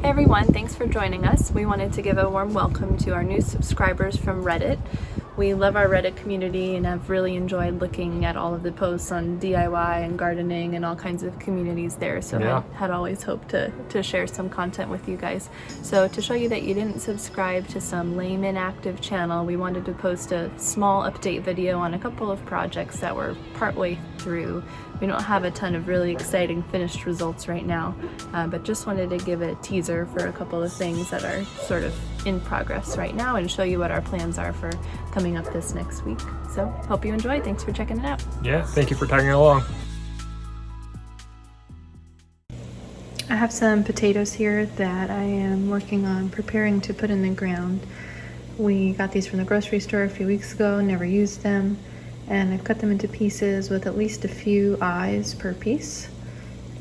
Hey everyone, thanks for joining us. We wanted to give a warm welcome to our new subscribers from Reddit. We love our Reddit community and have really enjoyed looking at all of the posts on DIY and gardening and all kinds of communities there. So had always hoped to share some content with you guys. So to show you that you didn't subscribe to some lame inactive channel, we wanted to post a small update video on a couple of projects that we're partway through. We don't have a ton of really exciting finished results right now, but just wanted to give a teaser for a couple of things that are sort of in progress right now and show you what our plans are for coming up this next week. So hope you enjoy. Thanks for checking it out. Yeah, thank you for tagging along. I have some potatoes here that I am working on preparing to put in the ground. We got these from the grocery store a few weeks ago, never used them, and I've cut them into pieces with at least a few eyes per piece.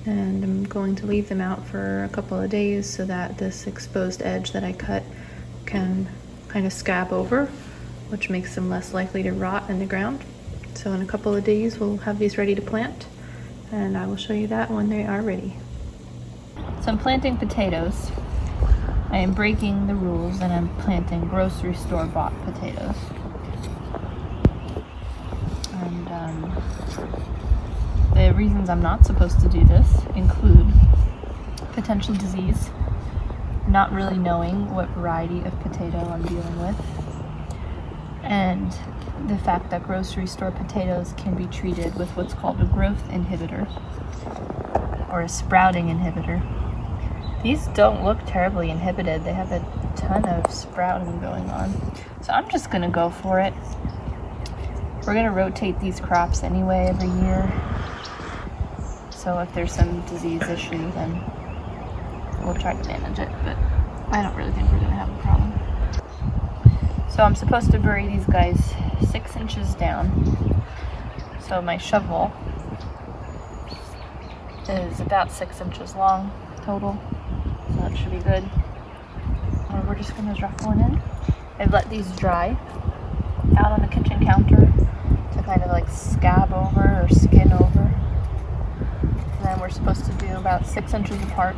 And I'm going to leave them out for a couple of days so that this exposed edge that I cut can kind of scab over, which makes them less likely to rot in the ground. So in a couple of days we'll have these ready to plant, and I will show you that when they are ready. So I'm planting potatoes. I am breaking the rules and I'm planting grocery store bought potatoes. And the reasons I'm not supposed to do this include potential disease, not really knowing what variety of potato I'm dealing with, and the fact that grocery store potatoes can be treated with what's called a growth inhibitor or a sprouting inhibitor. These don't look terribly inhibited. They have a ton of sprouting going on. So I'm just gonna go for it. We're gonna rotate these crops anyway every year. So if there's some disease issue, then we'll try to manage it, but I don't really think we're gonna have a problem. So I'm supposed to bury these guys 6 inches down. So my shovel is about 6 inches long total. So that should be good. And we're just gonna drop one in. I've let these dry out on the kitchen counter to kind of like scab over or skin over. And then we're supposed to do about 6 inches apart.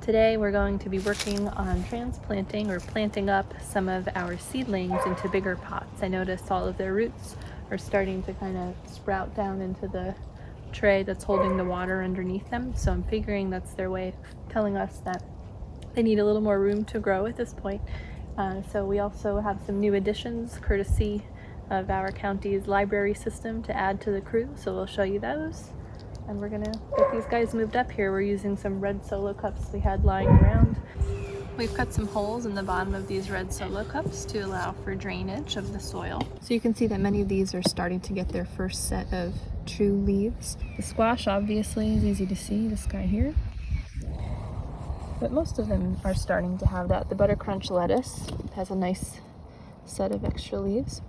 Today we're going to be working on transplanting or planting up some of our seedlings into bigger pots. I noticed all of their roots are starting to kind of sprout down into the tray that's holding the water underneath them. So I'm figuring that's their way of telling us that they need a little more room to grow at this point. So we also have some new additions courtesy of our county's library system to add to the crew. So we'll show you those. And we're gonna get these guys moved up here. We're using some red solo cups we had lying around. We've cut some holes in the bottom of these red solo cups to allow for drainage of the soil. So you can see that many of these are starting to get their first set of true leaves. The squash obviously is easy to see, this guy here. But most of them are starting to have that. The butter crunch lettuce has a nice set of extra leaves.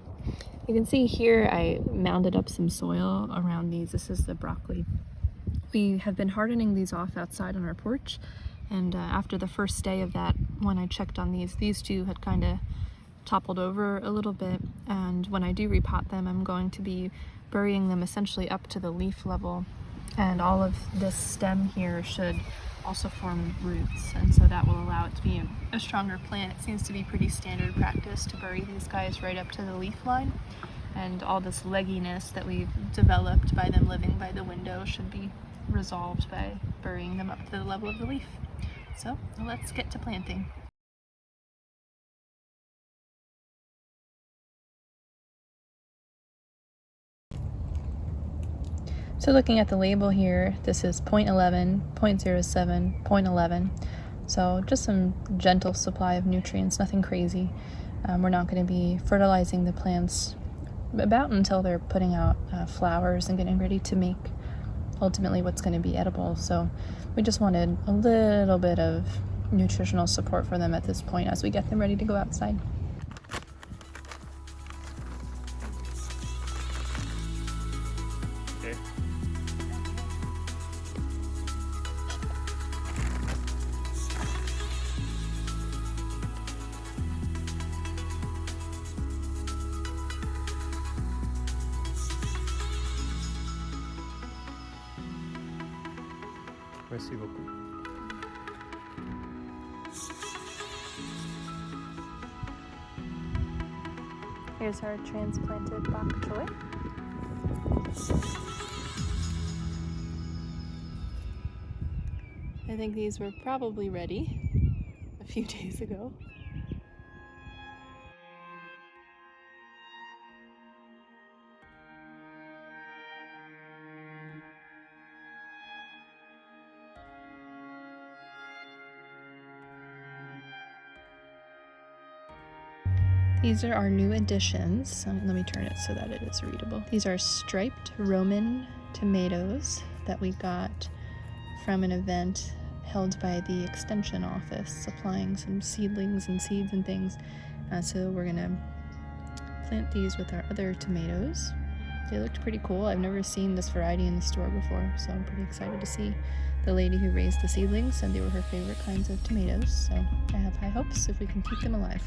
You can see here I mounded up some soil around these. This is the broccoli. We have been hardening these off outside on our porch, and after the first day of that, when I checked on these two had kind of toppled over a little bit, and when I do repot them, I'm going to be burying them essentially up to the leaf level, and all of this stem here should also form roots, and so that will allow it to be a stronger plant. It seems to be pretty standard practice to bury these guys right up to the leaf line, and all this legginess that we've developed by them living by the window should be resolved by burying them up to the level of the leaf. So let's get to planting. So looking at the label here, this is 0.11, 0.07, 0.11. So just some gentle supply of nutrients, nothing crazy. We're not going to be fertilizing the plants about until they're putting out flowers and getting ready to make ultimately what's going to be edible. So we just wanted a little bit of nutritional support for them at this point as we get them ready to go outside. Okay. Merci beaucoup. Here's our transplanted bok choy. I think these were probably ready a few days ago. These are our new additions. Let me turn it so that it is readable. These are striped Roman tomatoes that we got from an event held by the extension office, supplying some seedlings and seeds and things. So we're gonna plant these with our other tomatoes. They looked pretty cool. I've never seen this variety in the store before, so I'm pretty excited to see. The lady who raised the seedlings said they were her favorite kinds of tomatoes, so I have high hopes if we can keep them alive.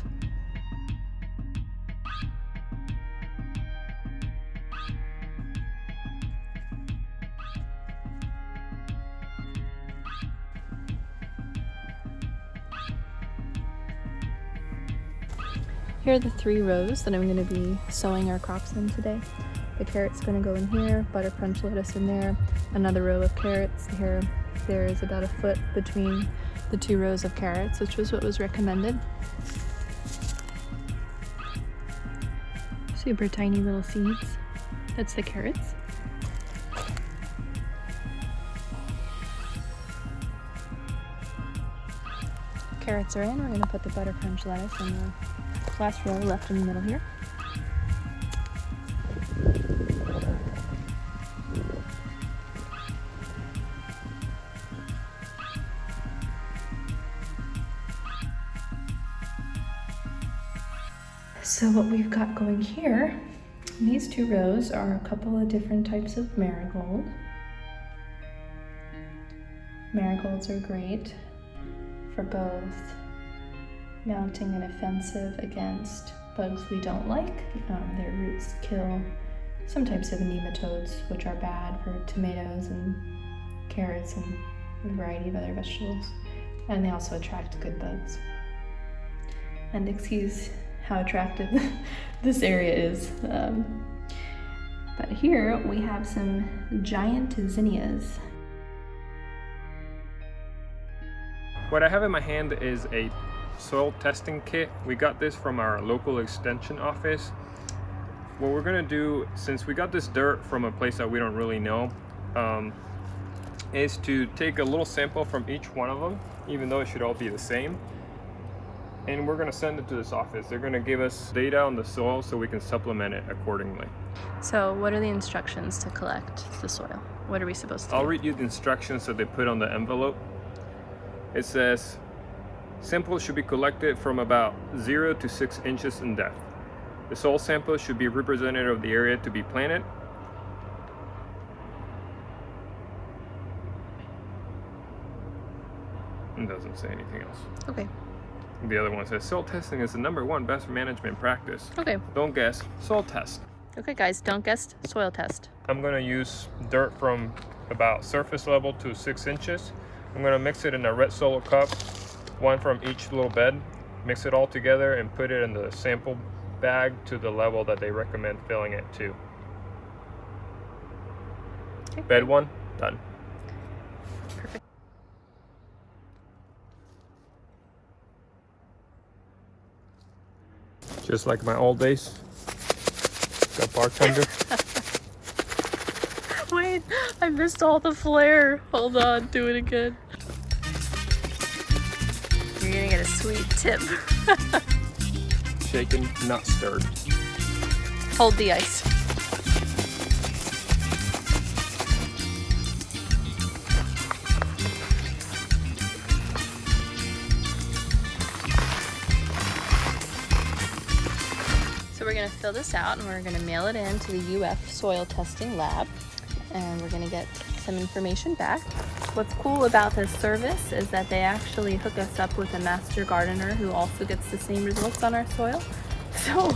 Here are the 3 rows that I'm going to be sowing our crops in today. The carrot's going to go in here, butter crunch lettuce in there, another row of carrots here. There is about a foot between the 2 rows of carrots, which was what was recommended. Super tiny little seeds. That's the carrots. Carrots are in. We're going to put the butter crunch lettuce in the last row left in the middle here. So what we've got going here, these 2 rows are a couple of different types of marigold. Marigolds are great for both mounting an offensive against bugs we don't like. Their roots kill some types of nematodes, which are bad for tomatoes and carrots and a variety of other vegetables. And they also attract good bugs. And excuse how attractive this area is. But here we have some giant zinnias. What I have in my hand is a soil testing kit. We got this from our local extension office. What we're gonna do, since we got this dirt from a place that we don't really know, is to take a little sample from each one of them, even though it should all be the same, and we're gonna send it to this office. They're gonna give us data on the soil so we can supplement it accordingly. So what are the instructions to collect the soil? What are we supposed to do? I'll read you the instructions that they put on the envelope. It says, samples should be collected from about 0 to 6 inches in depth. The soil sample should be representative of the area to be planted. It doesn't say anything else. Okay. The other one says, soil testing is the #1 best management practice. Okay. Don't guess, soil test. Okay guys, don't guess, soil test. I'm gonna use dirt from about surface level to 6 inches. I'm gonna mix it in a red solo cup, 1 from each little bed. Mix it all together and put it in the sample bag to the level that they recommend filling it to. Okay. Bed 1, done. Perfect. Just like my old days. Got bartender. Wait, I missed all the flare. Hold on, do it again. You're gonna get a sweet tip. Shaken, not stirred. Hold the ice. So we're gonna fill this out and we're gonna mail it in to the UF soil testing lab, and we're gonna get some information back. What's cool about this service is that they actually hook us up with a master gardener who also gets the same results on our soil. So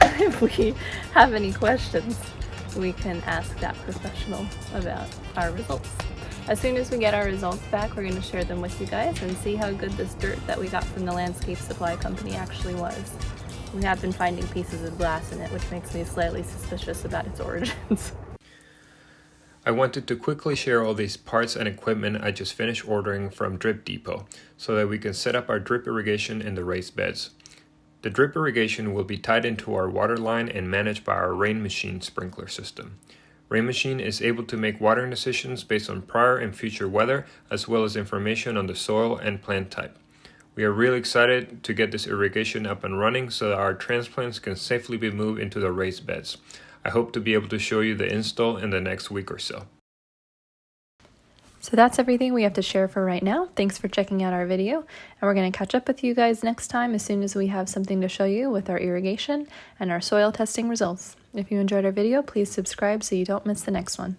if we have any questions, we can ask that professional about our results. As soon as we get our results back, we're going to share them with you guys and see how good this dirt that we got from the landscape supply company actually was. We have been finding pieces of glass in it, which makes me slightly suspicious about its origins. I wanted to quickly share all these parts and equipment I just finished ordering from Drip Depot so that we can set up our drip irrigation in the raised beds. The drip irrigation will be tied into our water line and managed by our Rain Machine sprinkler system. Rain Machine is able to make watering decisions based on prior and future weather, as well as information on the soil and plant type. We are really excited to get this irrigation up and running so that our transplants can safely be moved into the raised beds. I hope to be able to show you the install in the next week or so. So that's everything we have to share for right now. Thanks for checking out our video, and we're going to catch up with you guys next time as soon as we have something to show you with our irrigation and our soil testing results. If you enjoyed our video, please subscribe so you don't miss the next one.